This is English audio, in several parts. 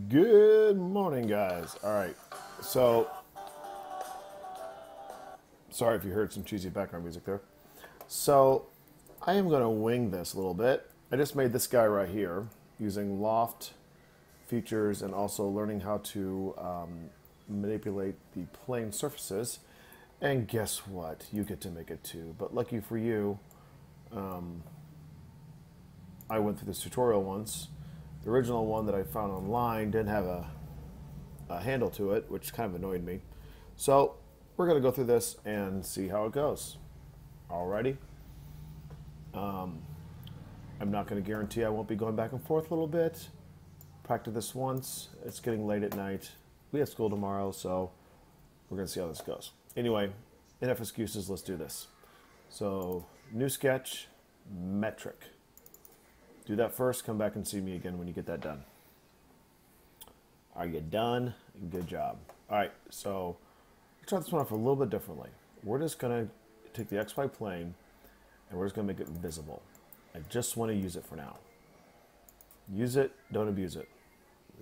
Good morning, guys. All right, so sorry if you heard some cheesy background music there. So I am going to wing this a little bit. I just made this guy right here using Loft features and also learning how to manipulate the plane surfaces. And guess what? You get to make it too. But lucky for you, I went through this tutorial once. The original one that I found online didn't have a handle to it, which kind of annoyed me. So we're going to go through this and see how it goes. Alrighty. I'm not going to guarantee I won't be going back and forth a little bit. Practice this once. It's getting late at night. We have school tomorrow, so we're going to see how this goes. Anyway, enough excuses. Let's do this. So, new sketch, metric. Do that first. Come back and see me again when you get that done. Are you done? Good job. All right, so let's try this one off a little bit differently. We're just going to take the XY plane and we're just going to make it visible. I just want to use it for now. Use it, don't abuse it.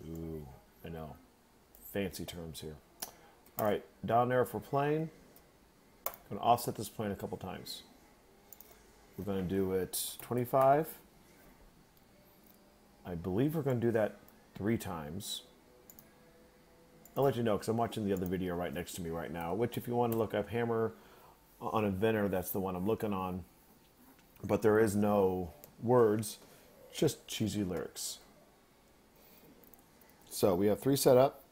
Ooh, I know. Fancy terms here. All right, down arrow for plane. I'm going to offset this plane a couple times. We're going to do it 25. I believe we're going to do that 3 times. I'll let you know because I'm watching the other video right next to me right now, which if you want to look up Hammer on Inventor, that's the one I'm looking on. But there is no words, just cheesy lyrics. So we have 3 set up,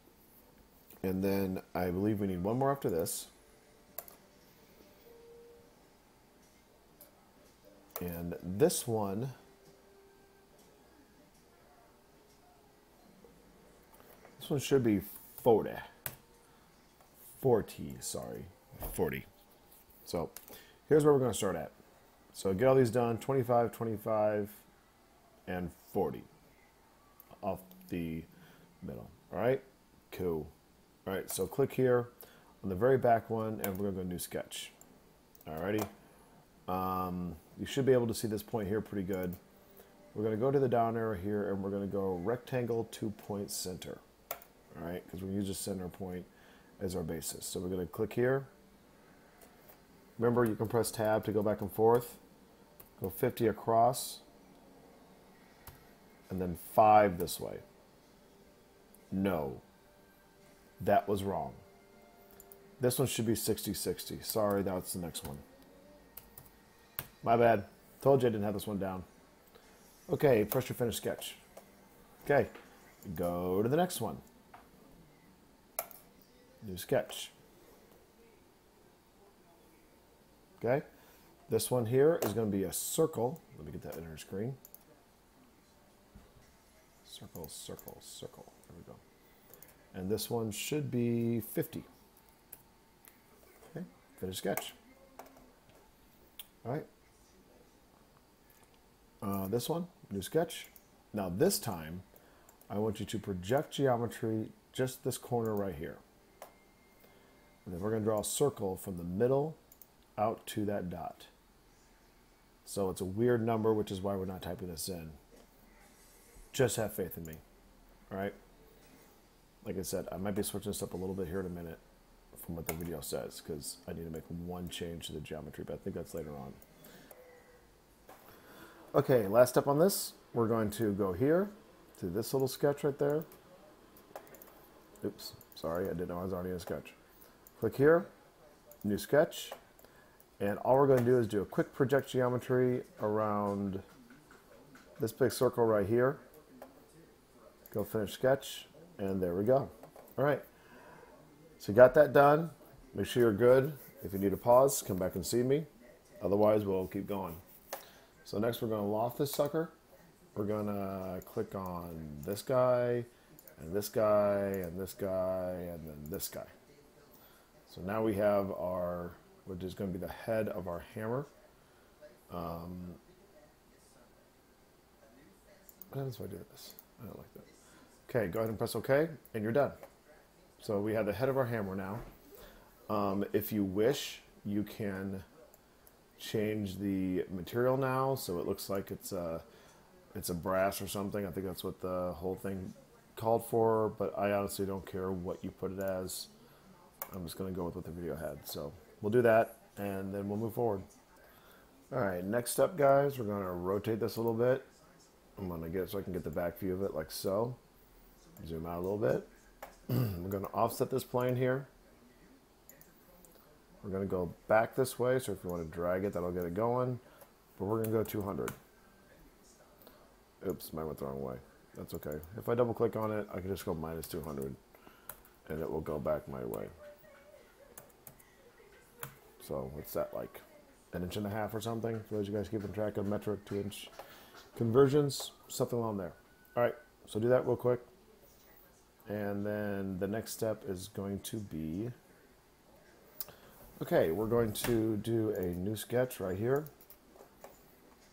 and then I believe we need 1 more after this. And this one, should be 40. 40, sorry. 40. So here's where we're going to start at. So get all these done, 25, 25, and 40 off the middle. All right, cool. All right, so click here on the very back one, and we're going to go new sketch. All righty. You should be able to see this point here pretty good. We're going to go to the down arrow here, and we're going to go rectangle 2-point center. All right, because we're going to use the center point as our basis. So we're going to click here. Remember, you can press tab to go back and forth. Go 50 across, and then 5 this way. No, that was wrong. This one should be 60-60. Sorry, that's the next one. My bad. Told you I didn't have this one down. Okay, press your finish sketch. Okay, go to the next one. New sketch. Okay, this one here is going to be a circle. Let me get that enter screen. Circle, circle, circle. There we go. And this one should be 50. Okay, finish sketch. All right. This one, new sketch. Now this time, I want you to project geometry just this corner right here. And then we're going to draw a circle from the middle out to that dot. So it's a weird number, which is why we're not typing this in. Just have faith in me. All right? Like I said, I might be switching this up a little bit here in a minute from what the video says because I need to make one change to the geometry, but I think that's later on. Okay, last step on this, we're going to go here to this little sketch right there. Oops, sorry, I didn't know I was already in a sketch. Click here, new sketch, and all we're going to do is do a quick project geometry around this big circle right here. Go finish sketch, and there we go. All right, so you got that done. Make sure you're good. If you need a pause, come back and see me. Otherwise, we'll keep going. So next we're going to loft this sucker. We're going to click on this guy, and this guy, and this guy, and then this guy. So now we have our, which is going to be the head of our hammer. What happens if I do this? I don't like that. Okay, go ahead and press OK, and you're done. So we have the head of our hammer now. If you wish, you can change the material now so it looks like it's a brass or something. I think that's what the whole thing called for, but I honestly don't care what you put it as. I'm just going to go with what the video had. So we'll do that, and then we'll move forward. All right, next up, guys, we're going to rotate this a little bit. I'm going to get it so I can get the back view of it like so. Zoom out a little bit. We're going to offset this plane here. We're going to go back this way, so if you want to drag it, that'll get it going. But we're going to go 200. Oops, mine went the wrong way. That's okay. If I double click on it, I can just go minus 200, and it will go back my way. So what's that, like 1.5 inches or something? For those of you guys keeping track of metric to inch conversions, something along there. All right, so do that real quick. And then the next step is going to be, okay, we're going to do a new sketch right here.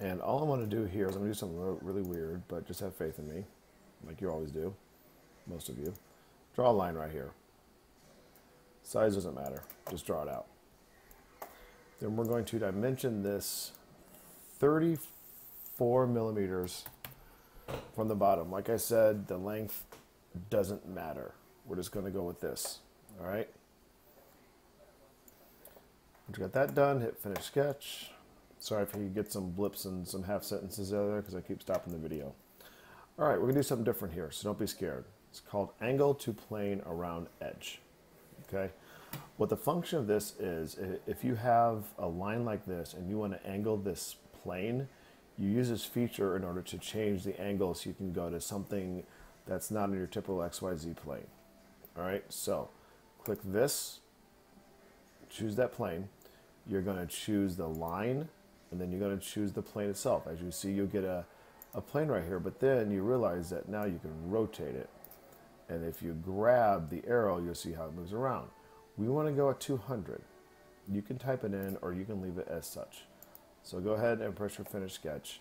And all I want to do here is I'm going to do something really weird, but just have faith in me, like you always do, most of you. Draw a line right here. Size doesn't matter, just draw it out. Then we're going to dimension this 34 millimeters from the bottom. Like I said, the length doesn't matter. We're just going to go with this, all right? Once you got that done, hit finish sketch. Sorry if you get some blips and some half sentences there because I keep stopping the video. All right, we're going to do something different here, so don't be scared. It's called angle to plane around edge, okay? What the function of this is, if you have a line like this and you want to angle this plane, you use this feature in order to change the angle so you can go to something that's not in your typical XYZ plane. All right, so click this, choose that plane. You're going to choose the line, and then you're going to choose the plane itself. As you see, you'll get a plane right here, but then you realize that now you can rotate it. And if you grab the arrow, you'll see how it moves around. We want to go at 200. You can type it in, or you can leave it as such. So go ahead and press your finish sketch,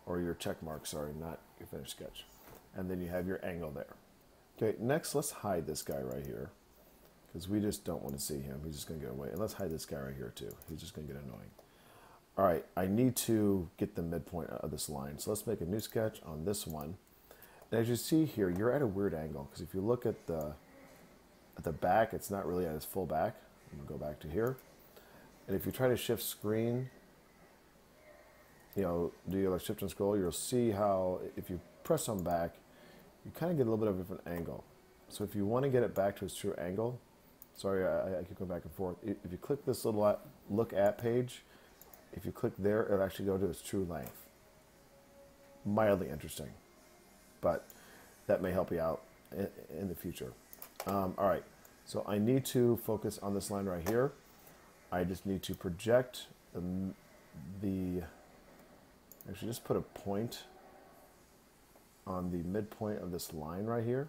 or your check mark, sorry, not your finish sketch. And then you have your angle there. Okay, next let's hide this guy right here, because we just don't want to see him. He's just going to get away. And let's hide this guy right here too. He's just going to get annoying. All right, I need to get the midpoint of this line. So let's make a new sketch on this one. And as you see here, you're at a weird angle, because if you look at the back, it's not really at its full back. I'm going to go back to here. And if you try to shift screen, you know, do you like shift and scroll, you'll see how if you press on back, you kind of get a little bit of a different angle. So if you want to get it back to its true angle, sorry, I keep going back and forth. If you click this little look at page, if you click there, it'll actually go to its true length. Mildly interesting, but that may help you out in the future. All right, so I need to focus on this line right here. I just need to project actually just put a point on the midpoint of this line right here.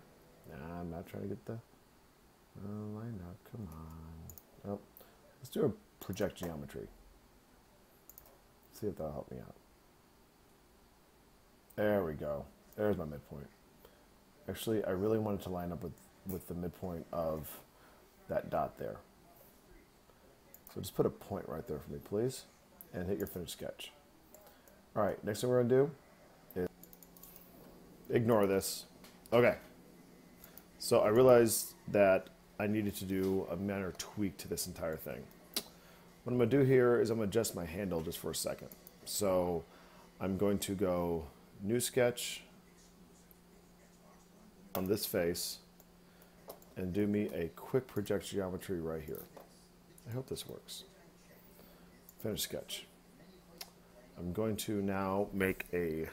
Nah, I'm not trying to get the line out, come on. Oh, let's do a project geometry. See if that'll help me out. There we go. There's my midpoint. Actually, I really wanted to line up with the midpoint of that dot there. So just put a point right there for me, please, and hit your finish sketch. All right, next thing we're gonna do is ignore this. Okay, so I realized that I needed to do a minor tweak to this entire thing. What I'm gonna do here is I'm gonna adjust my handle just for a second. So I'm going to go new sketch on this face and do me a quick project geometry right here. I hope this works. Finish sketch. I'm going to now make a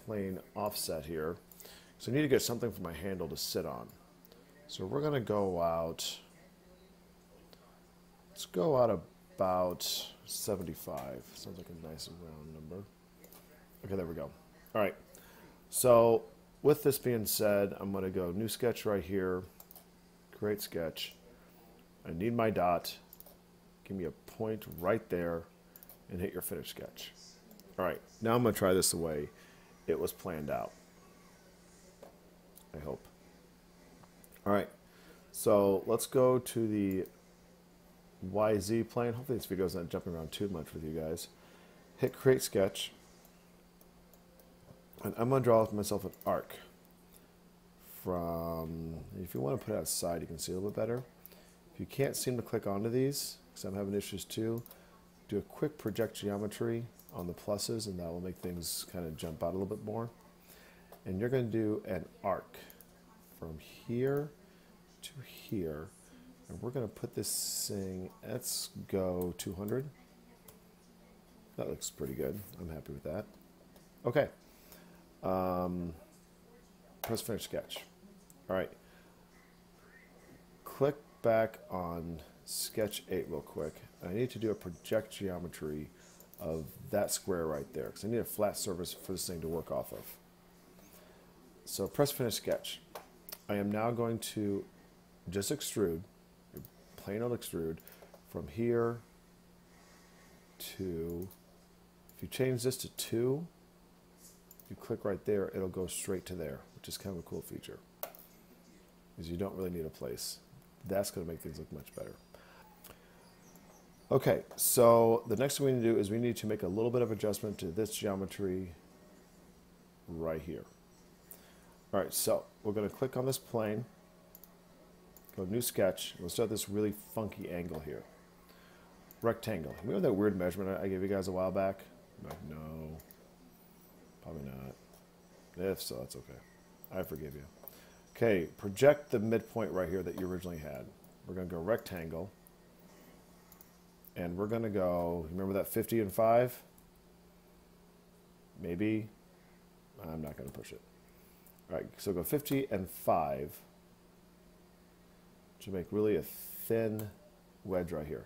plane offset here. So I need to get something for my handle to sit on. So we're going to go out, let's go out about 75. Sounds like a nice round number. Okay, there we go. All right. So with this being said, I'm going to go new sketch right here, create sketch. I need my dot. Give me a point right there and hit your finish sketch. All right, now I'm going to try this the way it was planned out. I hope. All right, so let's go to the YZ plane. Hopefully this video is not jumping around too much with you guys. Hit create sketch. And I'm going to draw myself an arc. from, if you want to put it outside, you can see a little bit better. If you can't seem to click onto these, because I'm having issues too, do a quick project geometry on the pluses, and that will make things kind of jump out a little bit more. And you're going to do an arc from here to here. And we're going to put this thing, let's go 200. That looks pretty good. I'm happy with that. Okay. Press finish sketch. All right. Click back on sketch 8 real quick. I need to do a project geometry of that square right there, because I need a flat surface for this thing to work off of. So press finish sketch. I am now going to just extrude, plain old extrude, from here to, if you change this to 2, you click right there, it'll go straight to there, which is kind of a cool feature, because you don't really need a place. That's going to make things look much better. Okay, so the next thing we need to do is we need to make a little bit of adjustment to this geometry right here. All right, so we're going to click on this plane, go to new sketch, and we'll start this really funky angle here. Rectangle. Remember that weird measurement I gave you guys a while back? I'm like, no, probably not. If so, that's okay. I forgive you. Okay, project the midpoint right here that you originally had. We're going to go rectangle. And we're going to go, remember that 50 and 5? Maybe. I'm not going to push it. All right, so go 50 and 5 to make really a thin wedge right here.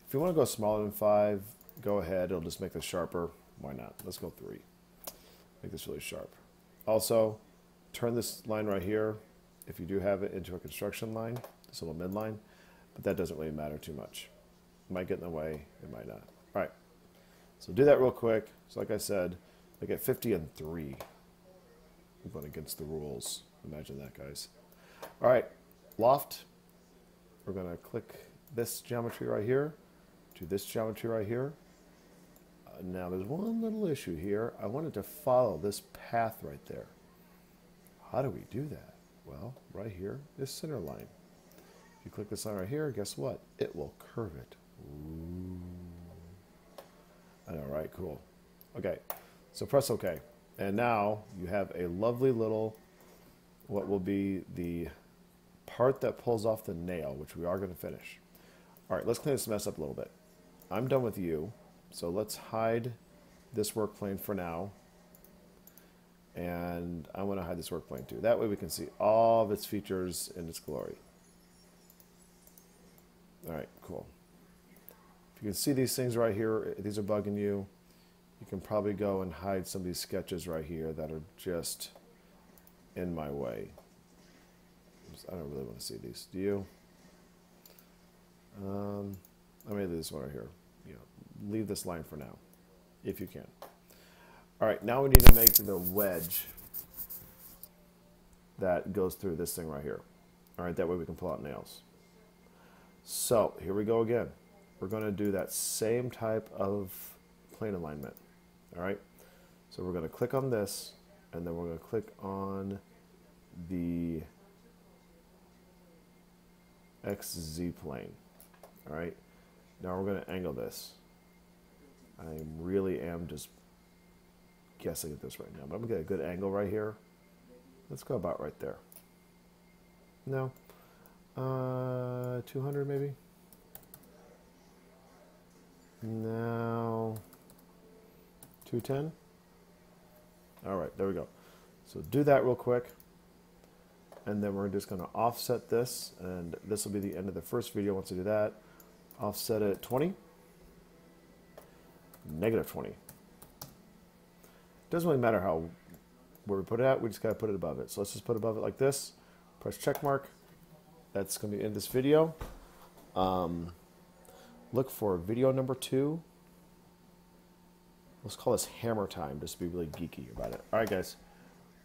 If you want to go smaller than 5, go ahead. It'll just make this sharper. Why not? Let's go 3. Make this really sharp. Also, turn this line right here, if you do have it, into a construction line, this little midline, but that doesn't really matter too much. It might get in the way, it might not. All right, so do that real quick. So like I said, I get 50 and 3. I'm going against the rules. Imagine that, guys. All right, Loft. We're going to click this geometry right here to this geometry right here. Now there's one little issue here. I wanted to follow this path right there. How do we do that? Well, right here, this center line. If you click this line right here, guess what? It will curve it. Ooh. I know, right? Cool. Okay, so press OK. And now you have a lovely little, what will be the part that pulls off the nail, which we are going to finish. All right, let's clean this mess up a little bit. I'm done with you, so let's hide this work plane for now. And I want to hide this work plane too. That way we can see all of its features in its glory. All right, cool. If you can see these things right here, these are bugging you, you can probably go and hide some of these sketches right here that are just in my way. I don't really want to see these. Do you? I may leave this one right here. You know, leave this line for now, if you can. All right, now we need to make the wedge that goes through this thing right here. All right, that way we can pull out nails. So here we go again. We're going to do that same type of plane alignment. All right, so we're going to click on this, and then we're going to click on the XZ plane. All right, now we're going to angle this. I really am just guessing at this right now, but I'm going to get a good angle right here. Let's go about right there. No, 200 maybe. Now 210. All right, there we go. So do that real quick, and then we're just going to offset this, and this will be the end of the first video. Once I do that, offset it at 20, negative 20. Doesn't really matter how where we put it at. We just got to put it above it. So let's just put it above it like this. Press check mark. That's going to be in this video. Look for video number 2. Let's call this hammer time, just to be really geeky about it. All right, guys.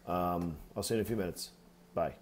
I'll see you in a few minutes. Bye.